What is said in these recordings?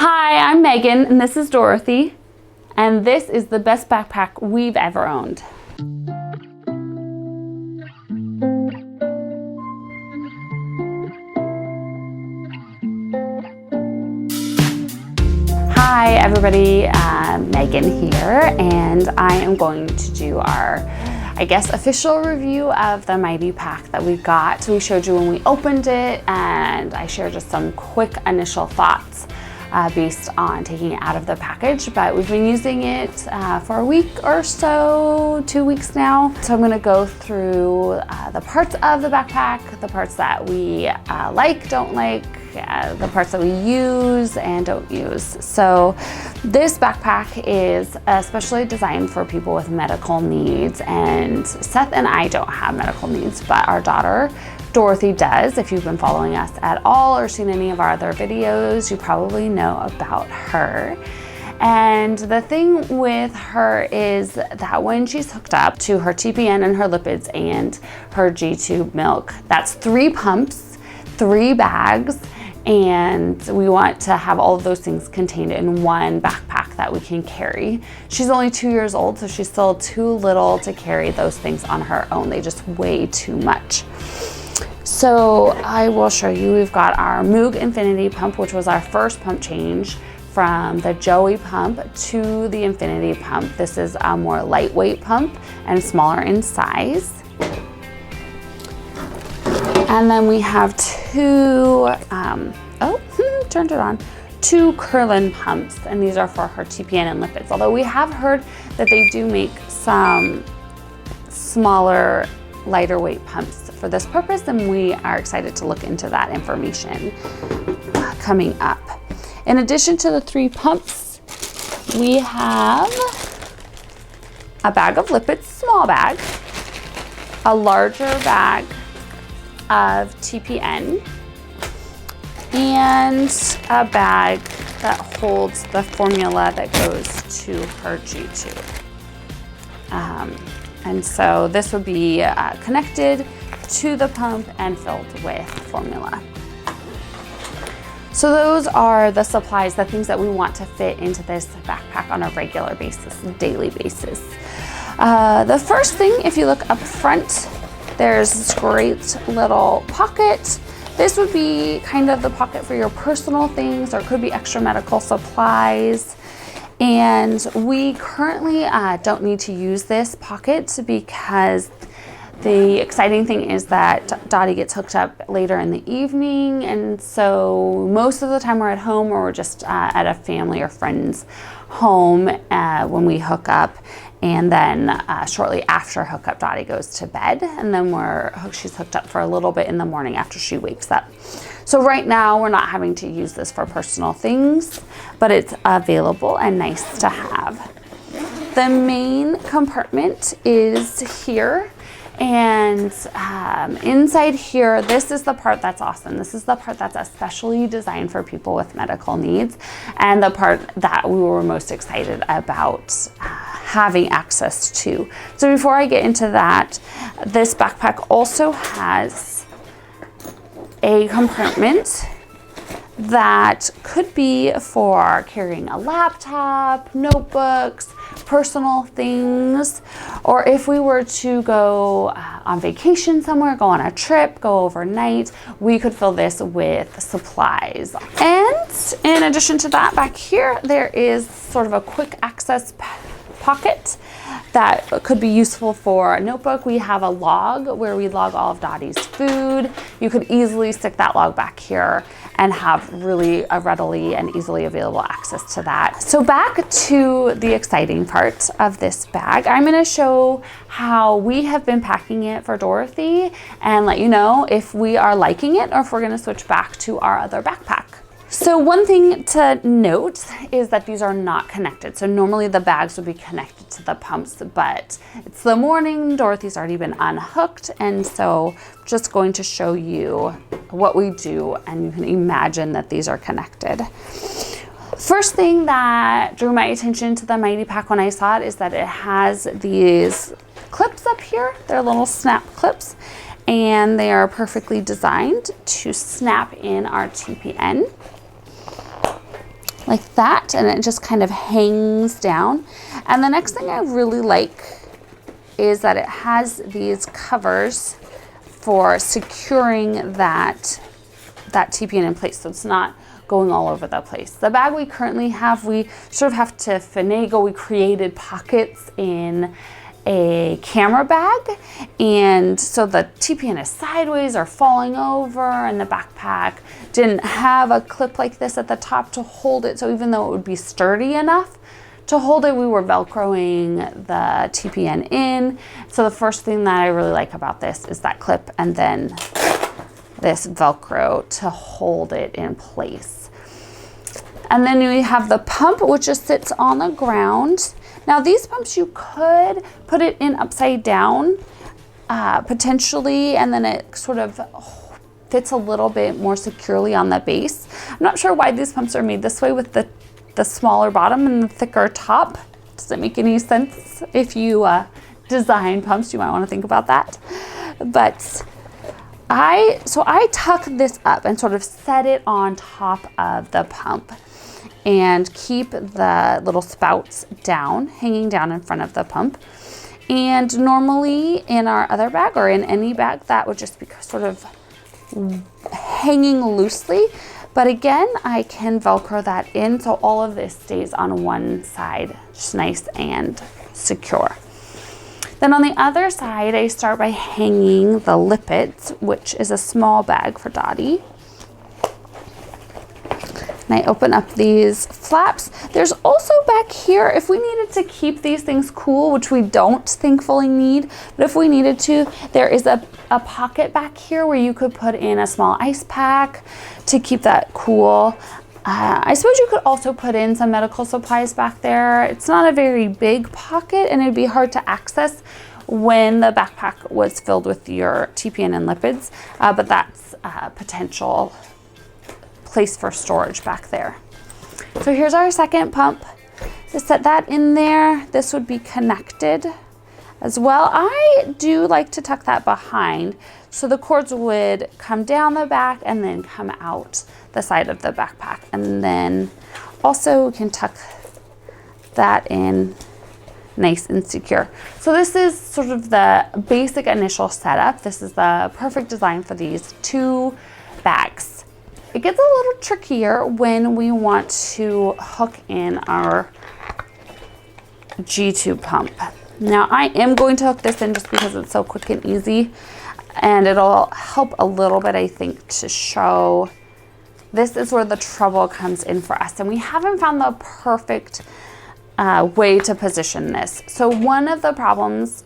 Hi, I'm Megan and this is Dorothy, and this is the best backpack we've ever owned. Hi everybody, Megan here, and I am going to do our, official review of the Mighty Pack that we got. We showed you when we opened it, and I shared just some quick initial thoughts based on taking it out of the package, but we've been using it for a week or so, 2 weeks now. So I'm gonna go through the parts of the backpack, the parts that we like, don't like, the parts that we use and don't use. So this backpack is especially designed for people with medical needs, and Seth and I don't have medical needs, but our daughter Dorothy does. If you've been following us at all or seen any of our other videos, you probably know about her. And the thing with her is that when she's hooked up to her TPN and her lipids and her G-tube milk, that's 3 pumps, 3 bags, and we want to have all of those things contained in one backpack that we can carry. She's only 2 years old, so she's still too little to carry those things on her own. They just weigh too much. So I will show you, we've got our Moog Infinity pump, which was our first pump change from the Joey pump to the Infinity pump. This is a more lightweight pump and smaller in size. And then we have 2, turned it on, 2 Kirlin pumps, and these are for her TPN and lipids. Although we have heard that they do make some smaller, lighter weight pumps for this purpose, and we are excited to look into that information coming up. In addition to the 3 pumps, we have a bag of lipids, small bag, a larger bag of TPN, and a bag that holds the formula that goes to her G-tube. And so this would be connected to the pump and filled with formula. So those are the supplies, the things that we want to fit into this backpack on a regular basis, daily basis. The first thing, if you look up front, there's this great little pocket. This would be kind of the pocket for your personal things, or it could be extra medical supplies. And we currently don't need to use this pocket because the exciting thing is that Dottie gets hooked up later in the evening, and so most of the time we're at home, or we're just at a family or friend's home when we hook up, and then shortly after hookup, Dottie goes to bed, and then she's hooked up for a little bit in the morning after she wakes up. So right now we're not having to use this for personal things, but it's available and nice to have. The main compartment is here. And inside here, this is the part that's awesome. This is the part that's especially designed for people with medical needs, and the part that we were most excited about having access to. So before I get into that, this backpack also has a compartment that could be for carrying a laptop, notebooks, personal things, or if we were to go on vacation somewhere, go on a trip, go overnight, we could fill this with supplies. And in addition to that, back here, there is sort of a quick access pocket that could be useful for a notebook. We have a log where we log all of Dottie's food. You could easily stick that log back here and have really readily and easily available access to that. So back to the exciting part of this bag, I'm gonna show how we have been packing it for Dorothy and let you know if we are liking it or if we're gonna switch back to our other backpack. So one thing to note is that these are not connected. So normally the bags would be connected to the pumps, but it's the morning, Dorothy's already been unhooked, and so I'm just going to show you what we do, and you can imagine that these are connected. First thing that drew my attention to the Mighty Pack when I saw it is that it has these clips up here. They're little snap clips, and they are perfectly designed to snap in our TPN. like that, and it just kind of hangs down. And the next thing I really like is that it has these covers for securing that TPN in place, so it's not going all over the place. The bag we currently have, we sort of have to finagle. We created pockets in a camera bag, and so the TPN is sideways or falling over, and the backpack didn't have a clip like this at the top to hold it. So even though it would be sturdy enough to hold it, we were Velcroing the TPN in. So the first thing that I really like about this is that clip, and then this Velcro to hold it in place. And then we have the pump, which just sits on the ground. Now these pumps, you could put it in upside down, potentially, and then it sort of fits a little bit more securely on the base. I'm not sure why these pumps are made this way with the smaller bottom and the thicker top. Does it make any sense? If you design pumps, you might want to think about that. But I tuck this up and sort of set it on top of the pump and keep the little spouts down, hanging down in front of the pump. And normally in our other bag, or in any bag, that would just be sort of hanging loosely. But again, I can Velcro that in so all of this stays on one side, just nice and secure. Then on the other side, I start by hanging the lipids, which is a small bag for Dottie. And I open up these flaps. There's also back here, if we needed to keep these things cool, which we don't thankfully need, but if we needed to, there is a pocket back here where you could put in a small ice pack to keep that cool. I suppose you could also put in some medical supplies back there. It's not a very big pocket, and it'd be hard to access when the backpack was filled with your TPN and lipids, but that's a potential place for storage back there. So here's our second pump. To set that in there, this would be connected as well. I do like to tuck that behind, so the cords would come down the back and then come out the side of the backpack. And then also we can tuck that in nice and secure. So this is sort of the basic initial setup. This is the perfect design for these two bags. It gets a little trickier when we want to hook in our G-tube pump. Now I am going to hook this in just because it's so quick and easy, and it'll help a little bit, I think, to show this is where the trouble comes in for us, and we haven't found the perfect way to position this. So one of the problems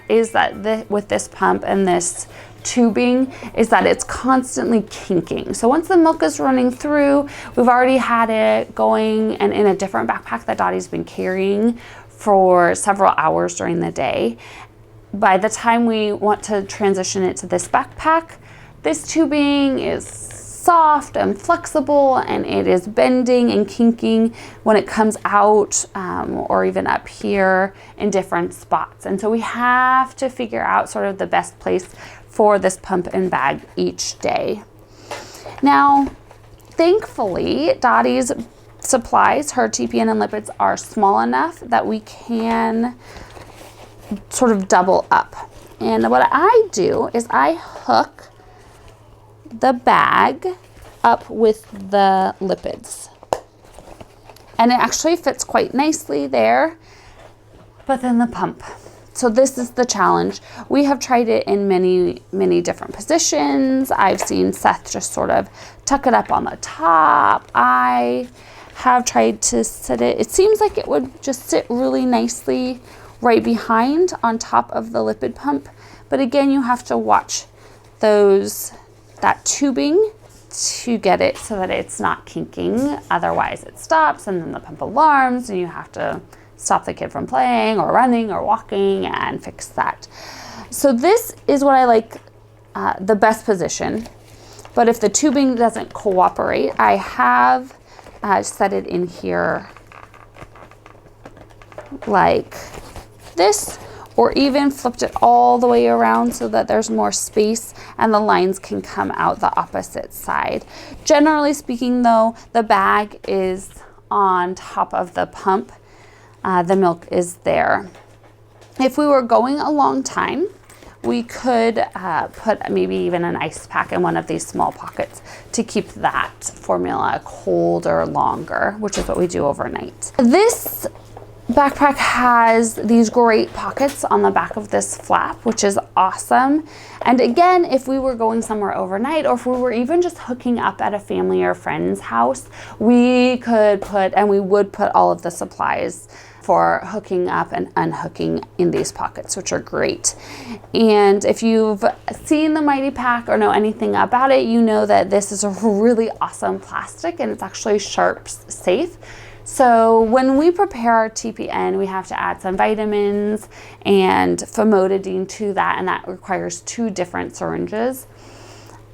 is that with this pump and this tubing is that it's constantly kinking. So once the milk is running through, we've already had it going and in a different backpack that Dottie's been carrying for several hours during the day. By the time we want to transition it to this backpack, this tubing is soft and flexible, and it is bending and kinking when it comes out, or even up here in different spots. And so we have to figure out sort of the best place for this pump and bag each day. Now, thankfully, Dottie's supplies, her TPN and lipids, are small enough that we can sort of double up. And what I do is I hook the bag up with the lipids, and it actually fits quite nicely there. But then the pump, so this is the challenge. We have tried it in many different positions. I've seen Seth just sort of tuck it up on the top. I have tried to sit it. It seems like it would just sit really nicely right behind on top of the lipid pump, but again, you have to watch that tubing to get it so that it's not kinking. Otherwise it stops, and then the pump alarms, and you have to stop the kid from playing or running or walking and fix that. So this is what I like, the best position. But if the tubing doesn't cooperate, I have set it in here like this, or even flipped it all the way around so that there's more space and the lines can come out the opposite side. Generally speaking though, the bag is on top of the pump, the milk is there. If we were going a long time, we could put maybe even an ice pack in one of these small pockets to keep that formula colder longer, which is what we do overnight. This backpack has these great pockets on the back of this flap, which is awesome. And again, if we were going somewhere overnight, or if we were even just hooking up at a family or friend's house, we could put, and we would put, all of the supplies for hooking up and unhooking in these pockets, which are great. And if you've seen the Mighty Pack or know anything about it, you know that this is a really awesome plastic, and it's actually Sharps safe. So when we prepare our TPN, we have to add some vitamins and famotidine to that, and that requires 2 different syringes.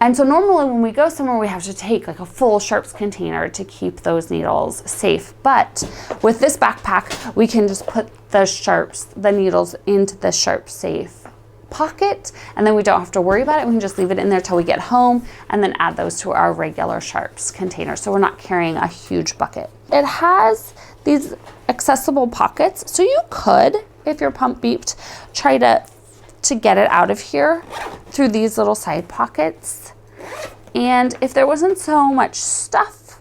And so normally when we go somewhere, we have to take like a full Sharps container to keep those needles safe. But with this backpack, we can just put the needles into the Sharps safe pocket, and then we don't have to worry about it. We can just leave it in there till we get home and then add those to our regular Sharps container. So we're not carrying a huge bucket. It has these accessible pockets. So you could, if your pump beeped, try to get it out of here through these little side pockets. And if there wasn't so much stuff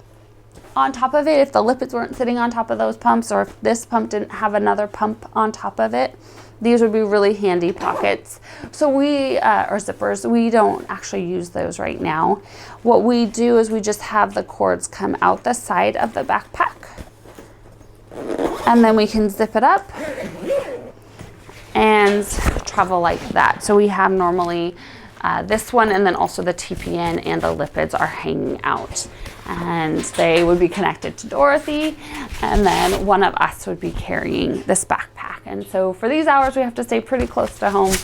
on top of it, if the lipids weren't sitting on top of those pumps, or if this pump didn't have another pump on top of it, these would be really handy pockets. So we, or zippers, we don't actually use those right now. What we do is we just have the cords come out the side of the backpack, and then we can zip it up and travel like that. So we have normally this one, and then also the TPN and the lipids are hanging out, and they would be connected to Dorothy, and then one of us would be carrying this backpack. And so for these hours, we have to stay pretty close to home.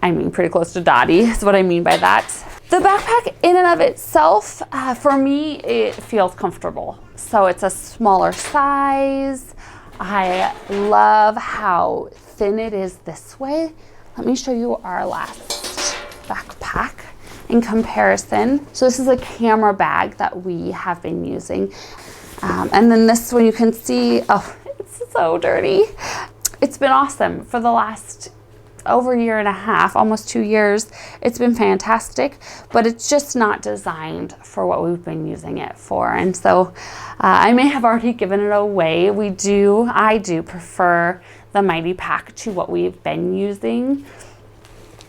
I mean, pretty close to Dottie is what I mean by that. The backpack in and of itself, for me, it feels comfortable. So it's a smaller size. I love how thin it is this way. Let me show you our last backpack in comparison. So this is a camera bag that we have been using. And then this one you can see, oh, it's so dirty. It's been awesome for the last over 1.5 years, almost 2 years. It's been fantastic, but it's just not designed for what we've been using it for. And so I may have already given it away. I do prefer the Mighty Pack to what we've been using.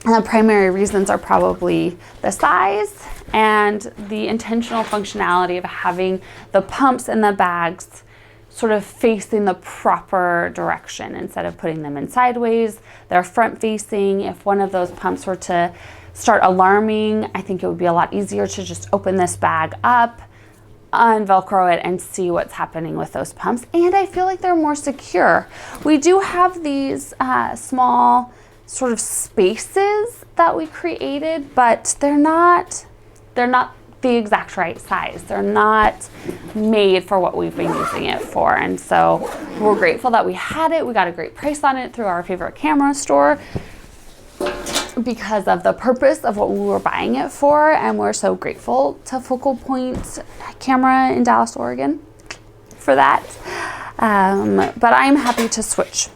The primary reasons are probably the size and the intentional functionality of having the pumps and the bags sort of facing the proper direction. Instead of putting them in sideways, they're front facing. If one of those pumps were to start alarming, I think it would be a lot easier to just open this bag up, unvelcro it, and see what's happening with those pumps. And I feel like they're more secure. We do have these small sort of spaces that we created, but they're not the exact right size. They're not made for what we've been using it for. And so we're grateful that we had it. We got a great price on it through our favorite camera store because of the purpose of what we were buying it for. And we're so grateful to Focal Point Camera in Dallas, Oregon for that. But I'm happy to switch.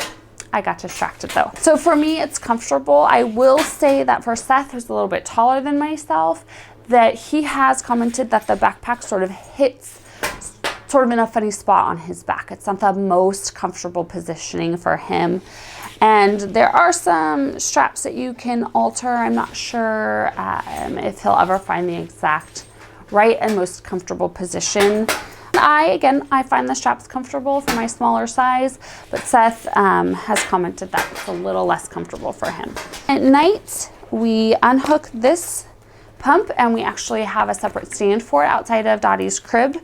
I got distracted though. So for me, it's comfortable. I will say that for Seth, who's a little bit taller than myself, that he has commented that the backpack sort of hits sort of in a funny spot on his back. It's not the most comfortable positioning for him. And there are some straps that you can alter. I'm not sure if he'll ever find the exact right and most comfortable position. I find the straps comfortable for my smaller size, but Seth has commented that it's a little less comfortable for him. At night, we unhook this pump, and we actually have a separate stand for it outside of Dottie's crib.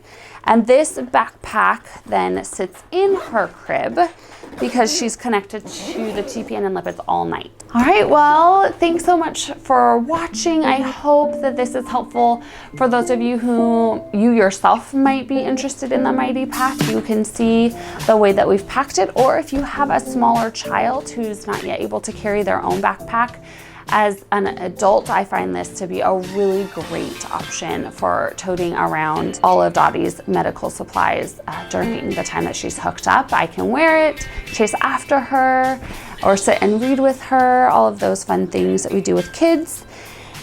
And this backpack then sits in her crib because she's connected to the TPN and lipids all night. All right, well, thanks so much for watching. I hope that this is helpful for those of you who you yourself might be interested in the Mighty Pack. You can see the way that we've packed it, or if you have a smaller child who's not yet able to carry their own backpack, As an adult, I find this to be a really great option for toting around all of Dottie's medical supplies during the time that she's hooked up. I can wear it, chase after her, or sit and read with her, all of those fun things that we do with kids.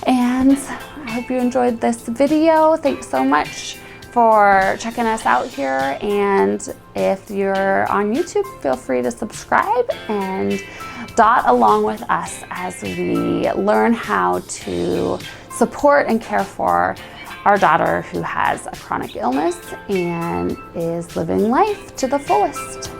And I hope you enjoyed this video. Thanks so much for checking us out here. And if you're on YouTube, feel free to subscribe and dot along with us as we learn how to support and care for our daughter who has a chronic illness and is living life to the fullest.